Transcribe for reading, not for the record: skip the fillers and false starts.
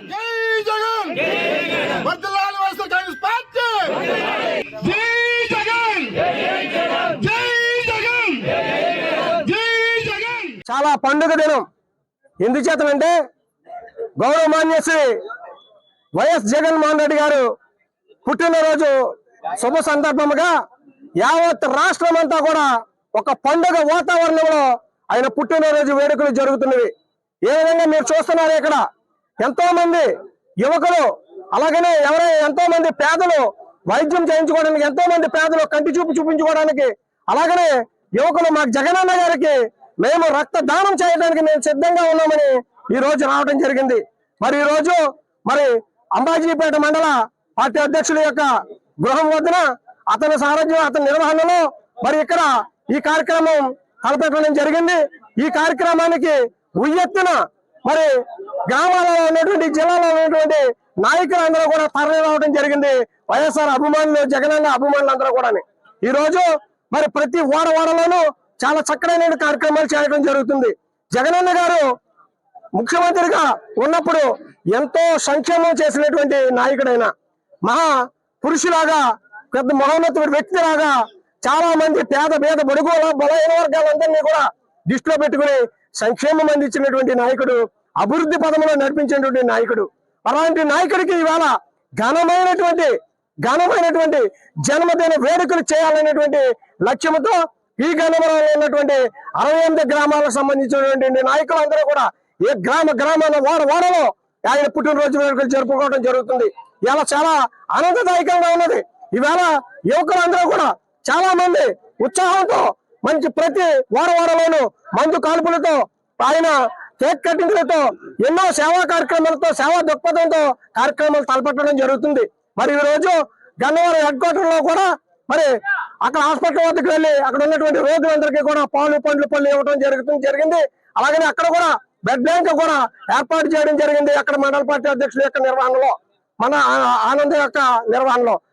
జై జగన్ వర్ధిల్లాలి వైఎస్ఆర్ కాంగ్రెస్ పార్టీ జై జగన్ జై జగన్ జై జగన్. చాలా పండుగ దినం. ఎందుచేతనంటే గౌరవమాన్య శ్రీ వైఎస్ జగన్మోహన్ రెడ్డి గారు పుట్టినరోజు శుభ సందర్భముగా యావత్ రాష్ట్రం అంతా కూడా ఒక పండుగ వాతావరణంలో ఆయన పుట్టినరోజు వేడుకలు జరుగుతున్నవి. ఏ విధంగా మీరు చూస్తున్నారు, ఇక్కడ ఎంతో మంది యువకులు, అలాగనే ఎంతో మంది పేదలు వైద్యం చేయించుకోవడానికి, ఎంతో మంది పేదలు కంటి చూపు చూపించుకోవడానికి, అలాగనే యువకులు మాకు జగనన్న గారికి మేము రక్త దానం చేయడానికి మేము సిద్ధంగా ఉన్నామని ఈ రోజు రావడం జరిగింది. మరి ఈ రోజు అంబాజీపేట మండల పార్టీ అధ్యక్షుల యొక్క గృహం వద్దన అతని సారథ్యం, అతని నిర్వహణలో ఇక్కడ ఈ కార్యక్రమం తలపెట్టడం జరిగింది. ఈ కార్యక్రమానికి ఉయ్యెత్తున గ్రామాలలో ఉన్నటువంటి, జిల్లాలో ఉన్నటువంటి నాయకులందరూ కూడా తరలి రావడం జరిగింది. వైఎస్ఆర్ అభిమానులు, జగనన్న అభిమానులు అందరూ కూడా ఈ రోజు ప్రతి వాడవాడలోనూ చాలా చక్కడైన కార్యక్రమాలు చేయడం జరుగుతుంది. జగనన్న గారు ముఖ్యమంత్రిగా ఉన్నప్పుడు ఎంతో సంక్షేమం చేసినటువంటి నాయకుడైన మహా పురుషులాగా, పెద్ద మహోన్నతుడి వ్యక్తిలాగా చాలా మంది పేద బడుగు బలహీన వర్గాలందరినీ కూడా దృష్టిలో పెట్టుకుని సంక్షేమం అందించినటువంటి నాయకుడు, అభివృద్ధి పదంలో నడిపించినటువంటి నాయకుడు. అలాంటి నాయకుడికి ఇవాళ ఘనమైనటువంటి జన్మదిన వేడుకలు చేయాలనేటువంటి లక్ష్యంతో ఈ గ్రామంలో ఉన్నటువంటి 68 గ్రామాలకు సంబంధించినటువంటి నాయకులందరూ కూడా ఏ గ్రామాల వాడలో ఆయన పుట్టినరోజు వేడుకలు జరుపుకోవడం జరుగుతుంది. ఇలా చాలా ఆనందదాయకంగా ఉన్నది. ఈవేళ యువకులందరూ కూడా చాలా మంది ఉత్సాహంతో ప్రతి వాడలోనూ మందు కాల్పులతో, ఆయన కేక్ కటింగ్లతో, ఎన్నో సేవా కార్యక్రమాలతో, సేవా దృక్పథంతో కార్యక్రమాలు తలపెట్టడం జరుగుతుంది. ఈ రోజు గన్నవరం హెడ్ క్వార్టర్ లో కూడా అక్కడ హాస్పిటల్ వద్దకు వెళ్ళి అక్కడ ఉన్నటువంటి రోగులందరికీ కూడా పాలు, పళ్ళు ఇవ్వడం జరిగింది. అలాగనే అక్కడ కూడా బ్లడ్ బ్యాంక్ కూడా ఏర్పాటు చేయడం జరిగింది. అక్కడ మండల పార్టీ అధ్యక్షుల యొక్క నిర్వహణలో, మన ఆనంద్ యొక్క నిర్వహణలో.